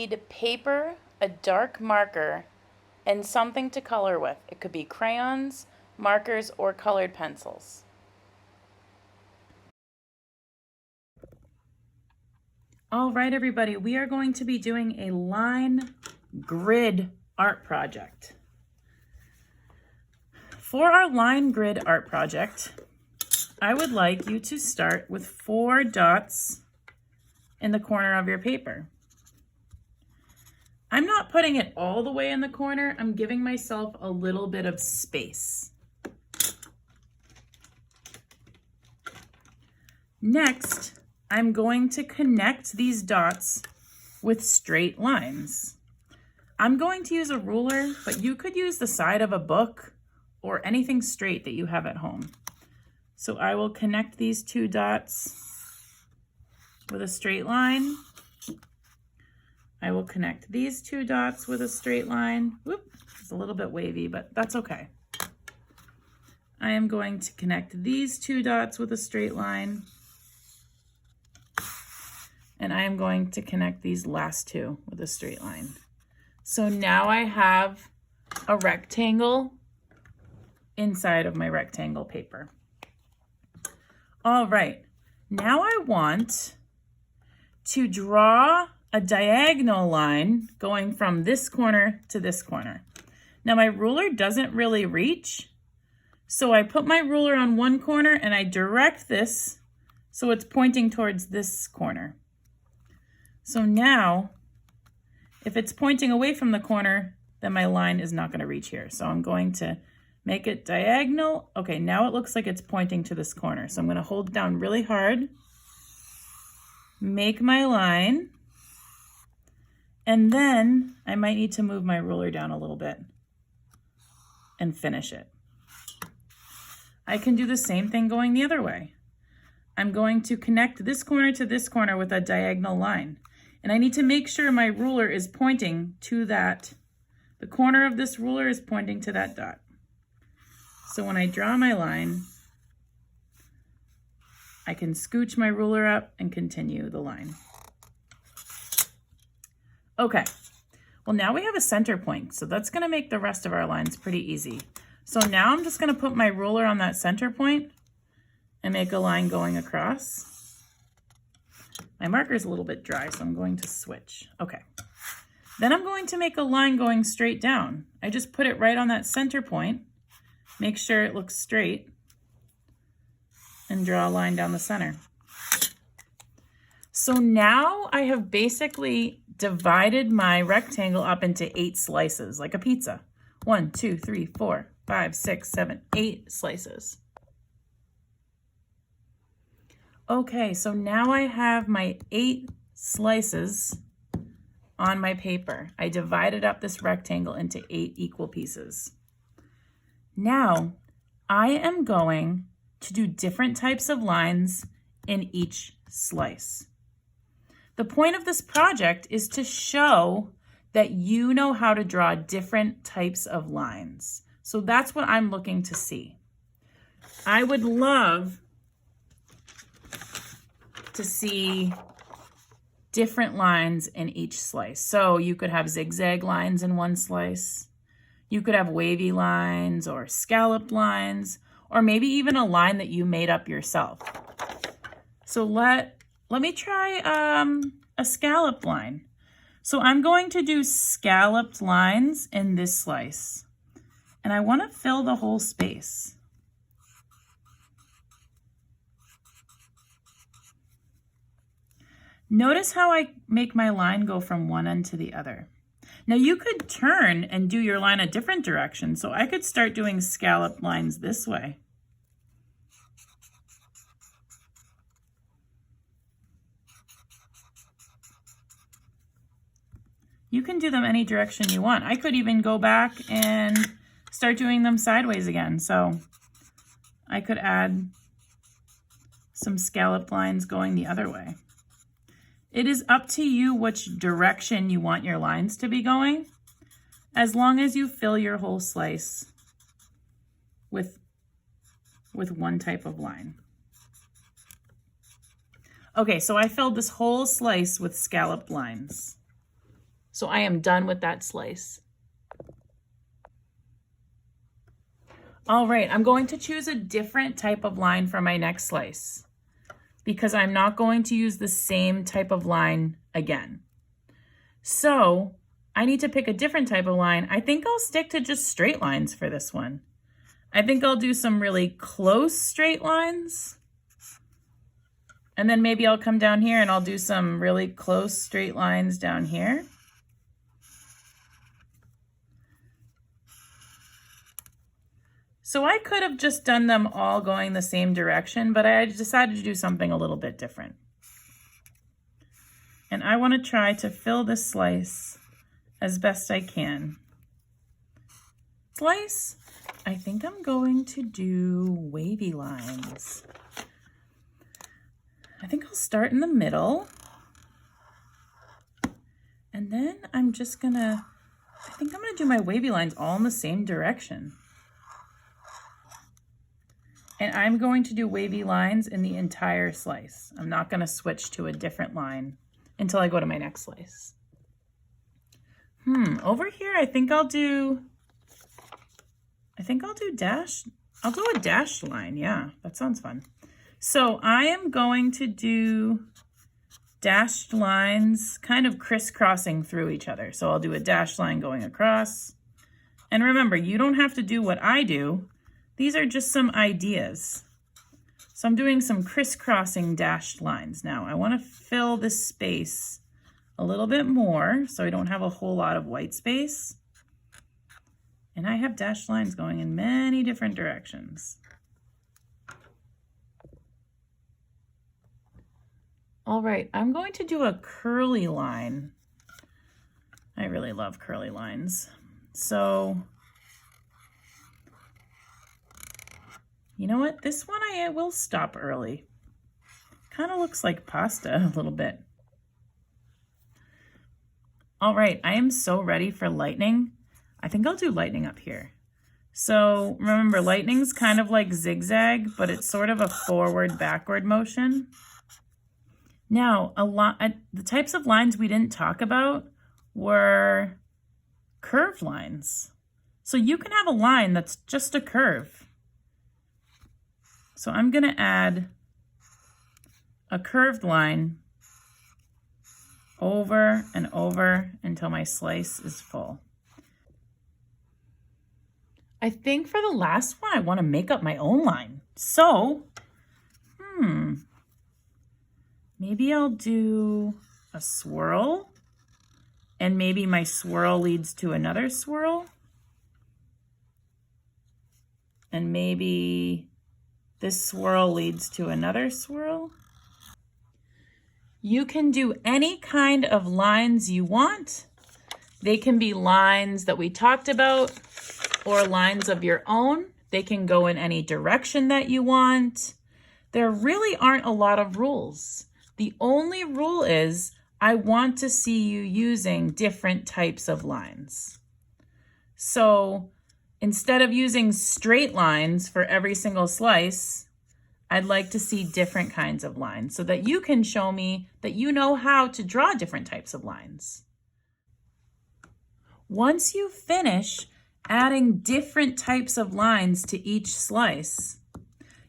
need paper, a dark marker, and something to color with. It could be crayons, markers, or colored pencils. All right, everybody, we are going to be doing a line grid art project. For our line grid art project, I would like you to start with 4 dots in the corner of your paper. I'm not putting it all the way in the corner. I'm giving myself a little bit of space. Next, I'm going to connect these dots with straight lines. I'm going to use a ruler, but you could use the side of a book or anything straight that you have at home. So I will connect these 2 dots with a straight line. I will connect these 2 dots with a straight line. Whoop, it's a little bit wavy, but that's okay. I am going to connect these 2 dots with a straight line. And I am going to connect these last 2 with a straight line. So now I have a rectangle inside of my rectangle paper. All right, now I want to draw a diagonal line going from this corner to this corner. Now my ruler doesn't really reach, so I put my ruler on one corner and I direct this so it's pointing towards this corner. So now, if it's pointing away from the corner, then my line is not going to reach here. So I'm going to make it diagonal. Okay, now it looks like it's pointing to this corner. So I'm going to hold it down really hard, make my line, and then I might need to move my ruler down a little bit and finish it. I can do the same thing going the other way. I'm going to connect this corner to this corner with a diagonal line. And I need to make sure my ruler is pointing to that. The corner of this ruler is pointing to that dot. So when I draw my line, I can scooch my ruler up and continue the line. Okay, well now we have a center point, so that's gonna make the rest of our lines pretty easy. So now I'm just gonna put my ruler on that center point and make a line going across. My marker is a little bit dry, so I'm going to switch. Okay, then I'm going to make a line going straight down. I just put it right on that center point, make sure it looks straight, and draw a line down the center. So now I have basically divided my rectangle up into 8 slices, like a pizza. 1, 2, 3, 4, 5, 6, 7, 8 slices. Okay, so now I have my 8 slices on my paper. I divided up this rectangle into 8 equal pieces. Now, I am going to do different types of lines in each slice. The point of this project is to show that you know how to draw different types of lines. So that's what I'm looking to see. I would love to see different lines in each slice. So you could have zigzag lines in one slice. You could have wavy lines or scalloped lines, or maybe even a line that you made up yourself. So let me try a scalloped line. So I'm going to do scalloped lines in this slice. And I want to fill the whole space. Notice how I make my line go from one end to the other. Now you could turn and do your line a different direction. So I could start doing scalloped lines this way. You can do them any direction you want. I could even go back and start doing them sideways again. So I could add some scalloped lines going the other way. It is up to you which direction you want your lines to be going, as long as you fill your whole slice with one type of line. Okay, so I filled this whole slice with scalloped lines. So I am done with that slice. All right, I'm going to choose a different type of line for my next slice because I'm not going to use the same type of line again. So I need to pick a different type of line. I think I'll stick to just straight lines for this one. I think I'll do some really close straight lines. And then maybe I'll come down here and I'll do some really close straight lines down here. So I could have just done them all going the same direction, but I decided to do something a little bit different. And I want to try to fill this slice as best I can. Slice, I think I'm going to do wavy lines. I think I'll start in the middle. And then I think I'm gonna do my wavy lines all in the same direction. And I'm going to do wavy lines in the entire slice. I'm not gonna switch to a different line until I go to my next slice. Over here, I'll do a dashed line. Yeah, that sounds fun. So I am going to do dashed lines kind of crisscrossing through each other. So I'll do a dashed line going across. And remember, you don't have to do what I do. These are just some ideas. So I'm doing some crisscrossing dashed lines. Now I want to fill this space a little bit more so I don't have a whole lot of white space. And I have dashed lines going in many different directions. All right, I'm going to do a curly line. I really love curly lines. So, you know what? This one I will stop early. Kind of looks like pasta a little bit. All right, I am so ready for lightning. I think I'll do lightning up here. So remember, lightning's kind of like zigzag, but it's sort of a forward-backward motion. Now, the types of lines we didn't talk about were curved lines. So you can have a line that's just a curve. So I'm going to add a curved line over and over until my slice is full. I think for the last one, I want to make up my own line. So, maybe I'll do a swirl, and maybe my swirl leads to another swirl. And maybe this swirl leads to another swirl. You can do any kind of lines you want. They can be lines that we talked about or lines of your own. They can go in any direction that you want. There really aren't a lot of rules. The only rule is I want to see you using different types of lines. So instead of using straight lines for every single slice, I'd like to see different kinds of lines so that you can show me that you know how to draw different types of lines. Once you finish adding different types of lines to each slice,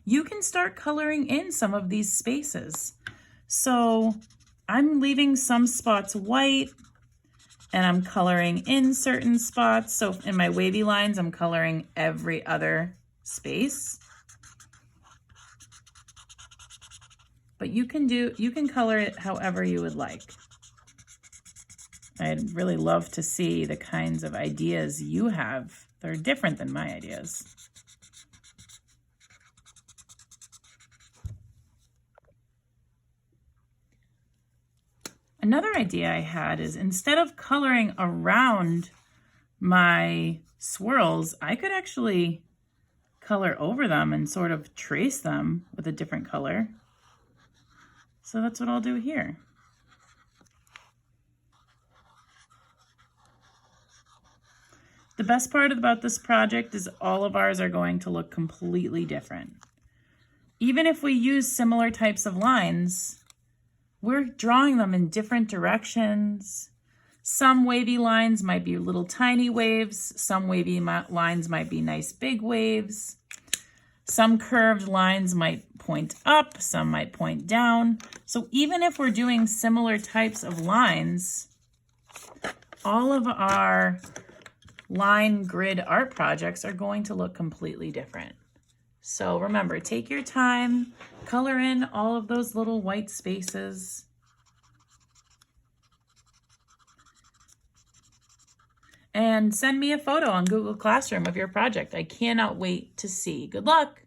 you can start coloring in some of these spaces. So I'm leaving some spots white and I'm coloring in certain spots. So in my wavy lines, I'm coloring every other space. But you can color it however you would like. I'd really love to see the kinds of ideas you have that are different than my ideas. Another idea I had is instead of coloring around my swirls, I could actually color over them and sort of trace them with a different color. So that's what I'll do here. The best part about this project is all of ours are going to look completely different. Even if we use similar types of lines, we're drawing them in different directions. Some wavy lines might be little tiny waves. Some wavy lines might be nice big waves. Some curved lines might point up, some might point down. So even if we're doing similar types of lines, all of our line grid art projects are going to look completely different. So remember, take your time, color in all of those little white spaces. And send me a photo on Google Classroom of your project. I cannot wait to see. Good luck.